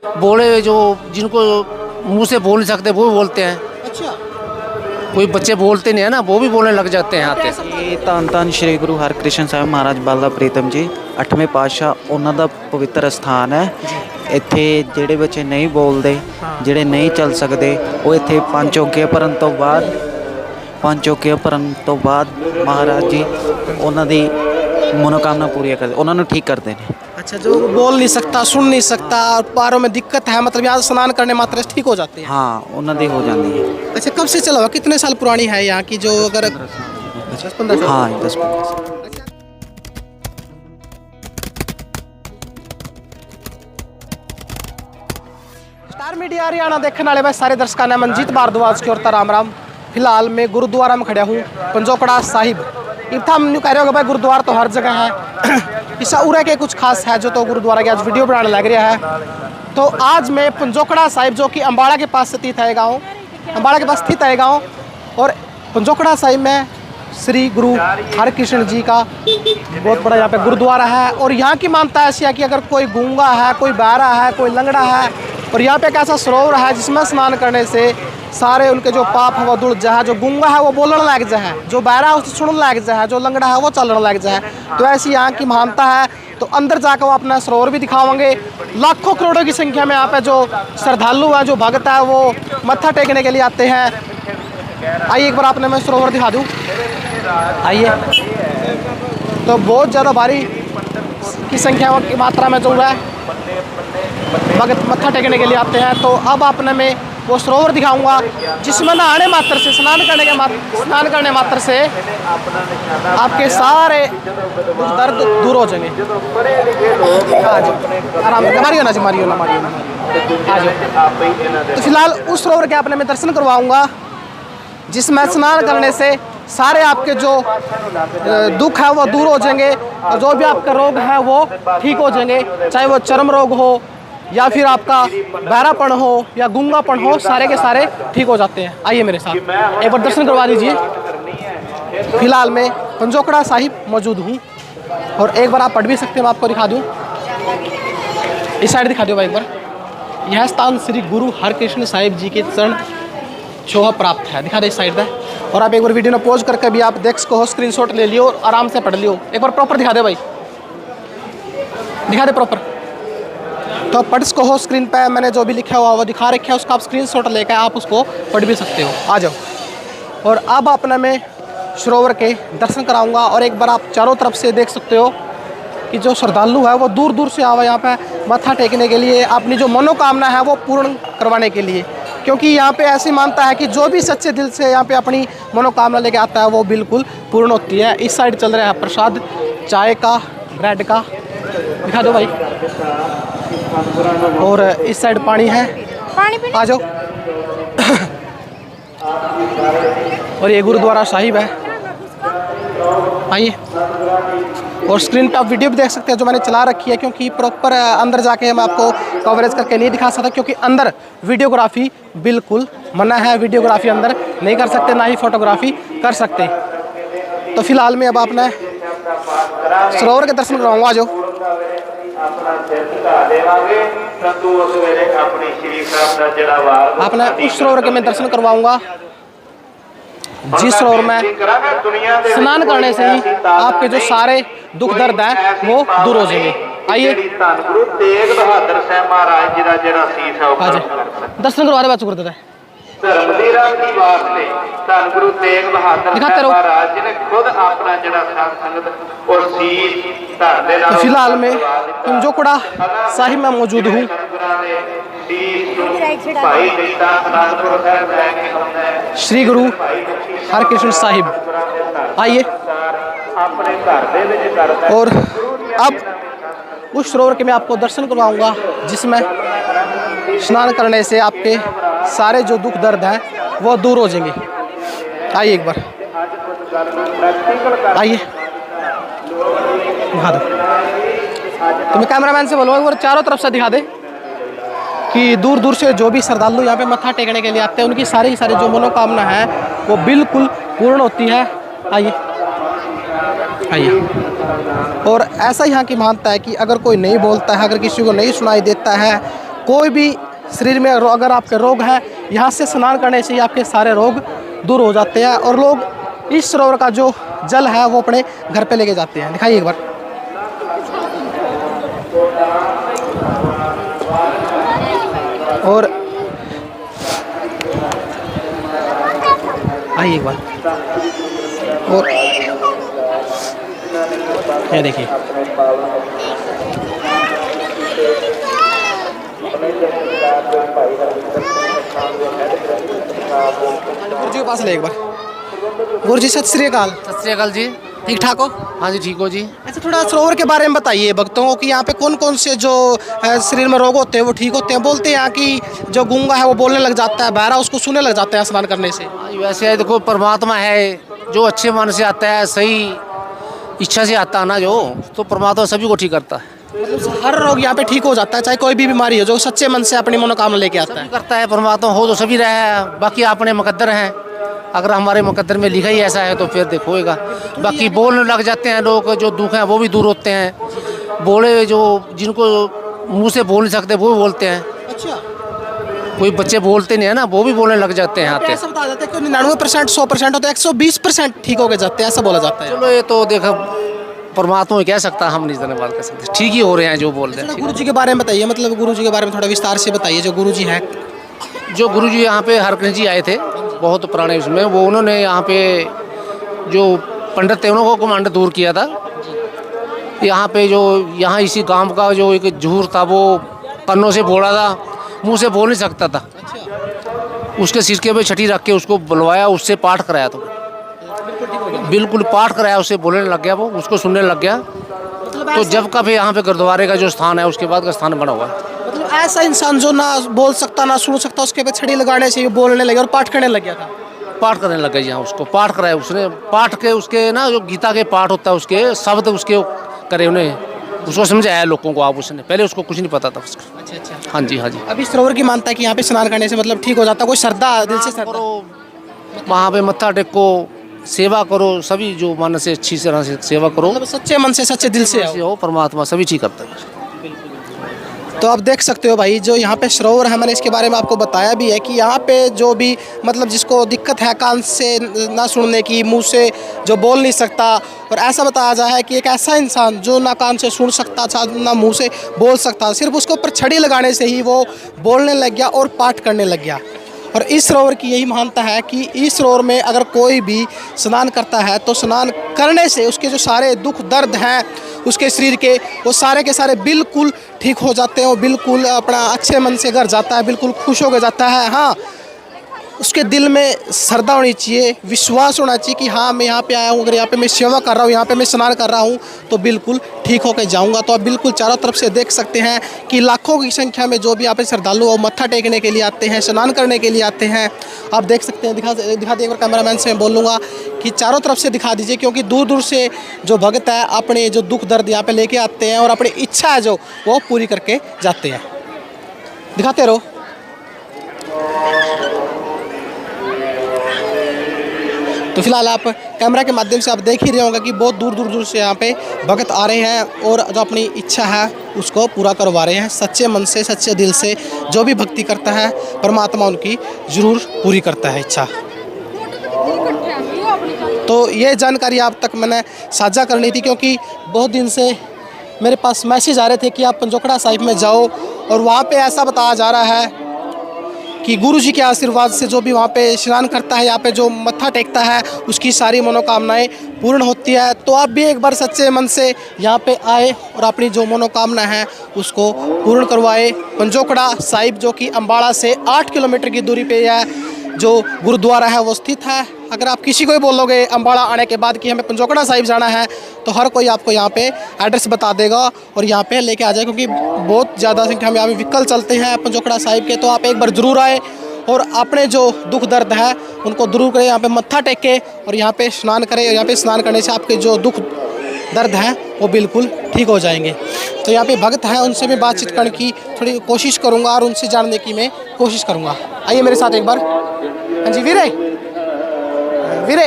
बोले जो जिनको मुंह से बोल नहीं सकते वो भी बोलते हैं। अच्छा, कोई बच्चे बोलते नहीं है ना, वो भी बोलने लग जाते हैं आते। ਇਹ ਧੰਨ ਸ਼੍ਰੀ ਗੁਰੂ ਹਰਕ੍ਰਿਸ਼ਨ ਸਾਹਿਬ ਮਹਾਰਾਜ ਬਾਲਾ ਪ੍ਰੀਤਮ ਜੀ 8ਵੇਂ ਪਾਤਸ਼ਾਹ ਉਹਨਾਂ ਦਾ ਪਵਿੱਤਰ ਸਥਾਨ ਹੈ। ਇੱਥੇ ਜਿਹੜੇ ਬੱਚੇ ਨਹੀਂ ਬੋਲਦੇ, ਜਿਹੜੇ ਨਹੀਂ ਚੱਲ ਸਕਦੇ, ਉਹ ਇੱਥੇ ਪੰਜ ਚੌਕੀਆਂ ਭਰਨ ਤੋਂ ਬਾਅਦ ਮਹਾਰਾਜ ਜੀ ਉਹਨਾਂ ਦੀ ਮਨੋਕਾਮਨਾ ਪੂਰੀਆਂ ਕਰਦੇ, ਉਹਨਾਂ ਨੂੰ ਠੀਕ ਕਰਦੇ ਨੇ। अच्छा, जो बोल नहीं सकता, सुन नहीं सकता और पैरों में दिक्कत है, मतलब यहाँ स्नान करने मात्र से ठीक हो जाते हैं। ਹਾਂ ਉਹਨਾਂ ਦੀ ਹੋ ਜਾਂਦੀ ਹੈ। अच्छा, कब से चला हुआ, कितने साल पुरानी है यहाँ की, जो अगर 10-15 साल? हाँ 10-15 साल। स्टार मीडिया हरियाणा देखने वाले भाई सारे दर्शकों ने मनजीत भारद्वाज की ओर से राम राम। फिलहाल मैं गुरुद्वारा में खड़ा हूँ, पंजोकड़ा साहिब। इतना हम यूँ कह रहे हो भाई गुरुद्वारा तो हर जगह है, इस उरे के कुछ खास है जो तो गुरुद्वारा की आज वीडियो बनाने लग रहा है। तो आज मैं पंजोकड़ा साहिब जो कि अम्बाड़ा के पास स्थित है गाँव, अम्बाड़ा के पास स्थित है गाँव, और पंजोकड़ा साहिब में श्री गुरु हरकृष्ण जी का बहुत बड़ा यहाँ पे गुरुद्वारा है। और यहाँ की मानता है ऐसी है कि अगर कोई गूंगा है, कोई बहरा है, कोई लंगड़ा है, और यहाँ पे एक ऐसा सरोवर है जिसमें स्नान करने से सारे उनके जो पाप है वो धुल जाए। जो गूंगा है वो बोलने लग जाए, जो बहरा है उसे सुनने लग जाए, जो लंगड़ा है वो चलने लग जाए। तो ऐसी यहाँ की महानता है। तो अंदर जाकर वो अपना सरोवर भी दिखावाएंगे। लाखों करोड़ों की संख्या में यहाँ पे जो श्रद्धालु हैं, जो भक्त है, वो मत्था टेकने के लिए आते हैं। आइए एक बार आपने मैं सरोवर दिखा दूँ, आइए। तो बहुत ज़्यादा भारी की संख्या की मात्रा में जो है भगत मत्था टेकने के लिए आते हैं। तो अब आपने मैं वो सरोवर दिखाऊंगा जिसमें नहाने मात्र से, स्नान करने मात्र से आपके सारे दर्द दूर हो जाएंगे। हाँ जी, आराम से मारियो ना जी, मारियो ना। हाँ जी, तो फिलहाल उस सरोवर के आपने मैं दर्शन करवाऊंगा जिसमें स्नान करने से सारे आपके जो दुख है वो दूर हो जाएंगे, और जो भी आपका रोग है वो ठीक हो जाएंगे, चाहे वो चर्म रोग हो या फिर आपका बहरापन हो या गूंगापन हो, सारे के सारे ठीक हो जाते हैं। आइए मेरे साथ एक बार दर्शन करवा दीजिए। फिलहाल मैं पंजोकड़ा साहिब मौजूद हूँ, और एक बार आप पढ़ भी सकते हैं, मैं आपको दिखा दूँ। इस साइड दिखा दो भाई एक बार। यह स्थान श्री गुरु हरकृष्ण साहिब जी के चरण शोभा प्राप्त है, दिखा दे इस साइड पे। और आप एक बार वीडियो में पॉज करके भी आप देख सको, स्क्रीनशॉट ले लियो और आराम से पढ़ लियो। एक बार प्रॉपर दिखा दे भाई, दिखा दे प्रॉपर। तो पढ़ सको हो, स्क्रीन पे मैंने जो भी लिखा हुआ वो दिखा रखा है, उसका आप स्क्रीनशॉट लेकर आप उसको पढ़ भी सकते हो। आ जाओ। और अब अपने मैं सरोवर के दर्शन कराऊंगा, और एक बार आप चारों तरफ से देख सकते हो कि जो श्रद्धालु है वो दूर दूर से आवा यहाँ पे मत्था टेकने के लिए, अपनी जो मनोकामना है वो पूर्ण करवाने के लिए। क्योंकि यहाँ पे ऐसी मानता है कि जो भी सच्चे दिल से यहाँ पे अपनी मनोकामना लेके आता है वो बिल्कुल पूर्ण होती है। इस साइड चल रहा है प्रसाद, चाय का, ब्रेड का, दिखा दो भाई। और इस साइड पानी है, आ जाओ। और ये गुरुद्वारा साहिब है, आइए। और स्क्रीन पे आप वीडियो भी देख सकते हैं जो मैंने चला रखी है, क्योंकि प्रॉपर अंदर जाके मैं आपको कवरेज करके नहीं दिखा सकता, क्योंकि अंदर वीडियोग्राफी बिल्कुल मना है। वीडियोग्राफी अंदर नहीं कर सकते, ना ही फोटोग्राफी कर सकते। तो फिलहाल मैं अब आपने सरोवर के दर्शन कराऊंगा। जो आपने उस सरोवर के मैं दर्शन करवाऊंगा जिस सरोवर में स्नान करने से ही आपके जो सारे दुख दर्द है वो दूर हो जाएंगे। आइए दर्शन करवा रहे बात करते थे। तो फिलहाल मैं पंजोकड़ा साहिब में मौजूद हूँ। श्री गुरु हरकृष्ण साहिब, आइए। और अब उस सरोवर के मैं आपको दर्शन करवाऊंगा जिसमें स्नान करने से आपके सारे जो दुख दर्द हैं वो दूर हो जाएंगे। आइए एक बार, आइए दिखा दो। तो मैं कैमरामैन से बोलूँगा एक बार चारों तरफ से दिखा दे कि दूर दूर से जो भी श्रद्धालु यहाँ पे मत्था टेकने के लिए आते हैं उनकी सारी जो मनोकामना है वो बिल्कुल पूर्ण होती है। आइए आइए। और ऐसा यहाँ की मानता है कि अगर कोई नहीं बोलता है, अगर किसी को नहीं सुनाई देता है, कोई भी शरीर में अगर आपके रोग हैं, यहाँ से स्नान करने से ही आपके सारे रोग दूर हो जाते हैं। और लोग इस सरोवर का जो जल है वो अपने घर पे लेके जाते हैं। दिखाइए एक बार। और आइए एक बार। और ये देखिए, गुरु जी के पास ले एक बार। गुरु जी सत श्री अकाल। सत श्री अकाल जी। ठीक ठाक हो? हाँ जी, ठीक हो जी। अच्छा, थोड़ा सरोवर के बारे में बताइए भक्तों को कि यहाँ पे कौन कौन से जो शरीर में रोग होते हैं वो ठीक होते हैं। बोलते हैं यहाँ की जो गूंगा है वो बोलने लग जाता है, बहरा उसको सुनने लग जाता है स्नान करने से। वैसे है, देखो परमात्मा है, जो अच्छे मन से आता है, सही इच्छा से आता है ना जो, तो परमात्मा सभी को ठीक करता है। मतलब हर रोग यहाँ पे ठीक हो जाता है, चाहे कोई भी बीमारी हो, जो सच्चे मन से अपनी मनोकामना लेके आता है। करता है परमात्मा, हो तो सभी रहा है, बाकी अपने मुकद्दर हैं। अगर हमारे मुकद्दर में लिखा ही ऐसा है तो फिर देखोएगा। बाकी बोलने लग जाते हैं लोग, जो दुख हैं वो भी दूर होते हैं। बोले जो जिनको मुंह से बोल नहीं सकते वो भी बोलते हैं। अच्छा, कोई बच्चे बोलते नहीं है ना, वो भी बोलने लग जाते हैं। आते ऐसा बता जाते हैं कि 99% 100% होते हैं, 120% ठीक हो गए जाते हैं, ऐसा बोला जाता है। चलो ये तो देखो परमात्मा कह सकता है, हम नहीं जाने बात कर सकते। ठीक ही हो रहे हैं जो बोल रहे हैं। गुरु जी के बारे में बताइए, मतलब गुरु जी के बारे में थोड़ा विस्तार से बताइए। जो गुरु जी हैं, जो गुरु जी यहाँ पे हरकृष्ण जी आए थे, बहुत पुराने उसमें, वो उन्होंने यहाँ पे जो पंडित थे उनको कमांड दूर किया था। यहाँ पे जो यहाँ इसी गांव का जो एक जहूर था वो कन्नों से बोला था, मुंह से बोल नहीं सकता था। उसके सिरके पे छठी रख के उसको बुलवाया, उससे पाठ कराया। तो बिल्कुल पाठ कराया, उससे बोलने लग गया, वो उसको सुनने लग गया। तो जब का भी यहाँ पे गुरुद्वारे का जो स्थान है उसके बाद का स्थान बना हुआ है। मतलब ऐसा इंसान जो ना बोल सकता ना सुन सकता, उसके पे छड़ी लगाने से ही बोलने लगे और पाठ करने लग गया था। पाठ करने लग गए यहाँ, उसको पाठ कराया उसने। पाठ के उसके ना जो गीता के पाठ होता है उसके शब्द उसके करे, उन्हें उसको समझाया लोगों को। आप उसने पहले उसको कुछ नहीं पता था उसका। अच्छा अच्छा। हाँ जी, हाँ जी। अभी सरोवर की मानता है कि यहाँ पे स्नान करने से मतलब ठीक हो जाता है, कोई श्रद्धा दिल से श्रद्धा। वहाँ पे मत्था टेको, सेवा करो, सभी जो मन से अच्छी तरह से सेवा करो, मतलब सच्चे मन से सच्चे दिल से आओ। हो, परमात्मा सभी ठीक करता है। तो आप देख सकते हो भाई, जो यहाँ पे सरोवर है, मैंने इसके बारे में आपको बताया भी है कि यहाँ पे जो भी मतलब जिसको दिक्कत है कान से ना सुनने की, मुंह से जो बोल नहीं सकता, और ऐसा बताया जा है कि एक ऐसा इंसान जो ना कान से सुन सकता था ना मुंह से बोल सकता, सिर्फ उसके ऊपर छड़ी लगाने से ही वो बोलने लग गया और पाठ करने लग गया। और इस सरोवर की यही मान्यता है कि इस सरोवर में अगर कोई भी स्नान करता है तो स्नान करने से उसके जो सारे दुख दर्द हैं उसके शरीर के, वो सारे के सारे बिल्कुल ठीक हो जाते हैं। वो बिल्कुल अपना अच्छे मन से घर जाता है, बिल्कुल खुश हो के जाता है। हाँ, उसके दिल में श्रद्धा होनी चाहिए, विश्वास होना चाहिए कि हाँ मैं यहाँ पे आया हूँ, अगर यहाँ पे मैं सेवा कर रहा हूँ, यहाँ पे मैं स्नान कर रहा हूँ तो बिल्कुल ठीक होकर जाऊँगा। तो आप बिल्कुल चारों तरफ से देख सकते हैं कि लाखों की संख्या में जो भी यहाँ पे श्रद्धालु वो मत्था टेकने के लिए आते हैं, स्नान करने के लिए आते हैं। आप देख सकते हैं, दिखा दिए एक बार कैमरामैन से मैं बोलूँगा कि चारों तरफ से दिखा दीजिए, क्योंकि दूर दूर से जो भक्त है अपने जो दुख दर्द यहाँ पर लेके आते हैं और अपनी इच्छा है जो वो पूरी करके जाते हैं। दिखाते रहो। तो फिलहाल आप कैमरा के माध्यम से आप देख ही रहे होंगे कि बहुत दूर दूर से यहाँ पे भक्त आ रहे हैं और जो अपनी इच्छा है उसको पूरा करवा रहे हैं। सच्चे मन से सच्चे दिल से जो भी भक्ति करता है परमात्मा उनकी ज़रूर पूरी करता है इच्छा। तो ये जानकारी आप तक मैंने साझा करनी थी, क्योंकि बहुत दिन से मेरे पास मैसेज आ रहे थे कि आप पंजोखड़ा साहिब में जाओ और वहाँ पे ऐसा बताया जा रहा है कि गुरु जी के आशीर्वाद से जो भी वहाँ पे स्नान करता है, यहाँ पे जो मत्था टेकता है उसकी सारी मनोकामनाएं पूर्ण होती है। तो आप भी एक बार सच्चे मन से यहाँ पे आए और अपनी जो मनोकामना है उसको पूर्ण करवाए। पंजोखड़ा साहिब जो कि अम्बाड़ा से 8 किलोमीटर की दूरी पे है जो गुरुद्वारा है वो स्थित है। अगर आप किसी को भी बोलोगे अम्बाड़ा आने के बाद कि हमें पंजोखड़ा साहिब जाना है तो हर कोई आपको यहाँ पे एड्रेस बता देगा और यहाँ पे लेके आ जाए, क्योंकि बहुत ज़्यादा संख्या में यहाँ पे व्हीकल चलते हैं पंजोखड़ा साहिब के। तो आप एक बार ज़रूर आए और अपने जो दुख दर्द है उनको दूर करें, यहाँ पे मत्था टेके और यहाँ पे स्नान करें। और यहाँ पे स्नान करने से आपके जो दुख दर्द हैं वो बिल्कुल ठीक हो जाएंगे। तो यहाँ पे भक्त हैं, उनसे मैं बातचीत करने की थोड़ी कोशिश करूँगा और उनसे जानने की मैं कोशिश करूँगा। आइए मेरे साथ एक बार। हाँ जी वीरे, वीरे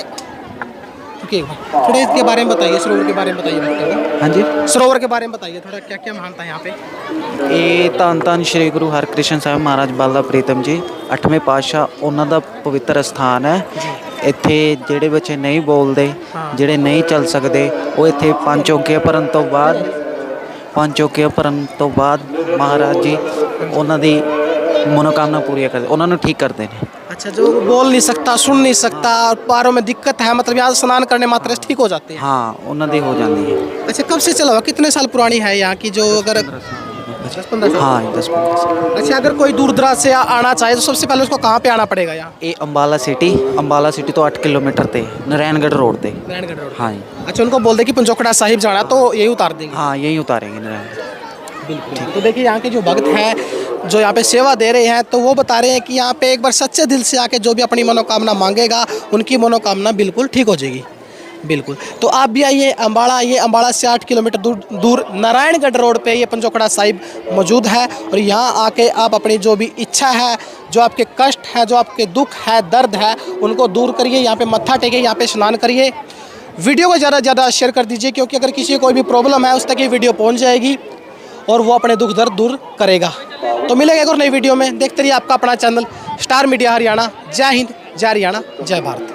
रुकिए थोड़ा इसके बारे में बताइए, सरोवर के बारे में बताइए डॉक्टर। हाँ जी, सरोवर के बारे में बताइए थोड़ा, क्या क्या महानता है यहाँ पे। ਇਹ ਧੰਨ ਸ਼੍ਰੀ ਗੁਰੂ ਹਰਕ੍ਰਿਸ਼ਨ ਸਾਹਿਬ ਮਹਾਰਾਜ ਬਾਲਾ ਪ੍ਰੀਤਮ ਜੀ 8ਵੇਂ ਪਾਤਸ਼ਾਹ ਉਹਨਾਂ ਦਾ ਪਵਿੱਤਰ ਸਥਾਨ ਹੈ। ਇੱਥੇ ਜਿਹੜੇ ਬੱਚੇ ਨਹੀਂ ਬੋਲਦੇ, ਜਿਹੜੇ ਨਹੀਂ ਚੱਲ ਸਕਦੇ, ਉਹ ਇੱਥੇ ਪੰਜ ਚੌਕੀਆਂ ਭਰਨ ਤੋਂ ਬਾਅਦ ਮਹਾਰਾਜ ਜੀ ਉਹਨਾਂ ਦੀ ਮਨੋਕਾਮਨਾ ਪੂਰੀਆਂ ਕਰਦੇ, ਉਹਨਾਂ ਨੂੰ ਠੀਕ ਕਰਦੇ ਨੇ। अच्छा, जो बोल नहीं सकता, सुन नहीं सकता और पैरों में दिक्कत है, मतलब यहाँ स्नान करने मात्र से ठीक हो जाते हैं। ਹਾਂ, ਉਹਨਾਂ ਦੀ ਹੋ ਜਾਂਦੀ ਹੈ। अच्छा, कब से चला हुआ, कितने साल पुरानी है यहाँ की, जो अगर 10-15 साल। ਹਾਂ 10-15 ਸਾਲ। अच्छा, अगर कोई दूर दराज से आना चाहे तो सबसे पहले उसको कहाँ पे आना पड़ेगा यहाँ। ਇਹ ਅੰਬਾਲਾ ਸਿਟੀ ਤੋਂ 8 किलोमीटर ਤੇ नारायणगढ़ रोड ਤੇ। नारायणगढ़ रोड। हाँ जी, अच्छा, उनको बोल दे कि पंचोकड़ा साहिब जाना तो यही उतार देंगे। हाँ यही उतारेंगे नारायणगढ़। बिल्कुल। तो देखिए यहाँ के जो भक्त हैं जो यहाँ पे सेवा दे रहे हैं, तो वो बता रहे हैं कि यहाँ पे एक बार सच्चे दिल से आके जो भी अपनी मनोकामना मांगेगा उनकी मनोकामना बिल्कुल ठीक हो जाएगी। बिल्कुल। तो आप भी आइए, अम्बाड़ा आइए। अम्बाड़ा से 8 किलोमीटर दूर नारायणगढ़ रोड पे ये पंचोकड़ा साहिब मौजूद है और यहाँ आके आप अपनी जो भी इच्छा है, जो आपके कष्ट है, जो आपके दुख है, दर्द है, उनको दूर करिए। यहाँ पे मत्था टेकिए, यहाँ पे स्नान करिए। वीडियो को ज़्यादा से ज़्यादा शेयर कर दीजिए, क्योंकि अगर किसी को कोई भी प्रॉब्लम है उस तक ये वीडियो पहुँच जाएगी और वो अपने दुख दर्द दूर करेगा। तो मिलेगा एक और नई वीडियो में। देखते रहिए आपका अपना चैनल स्टार मीडिया हरियाणा। जय हिंद, जय हरियाणा, जय भारत।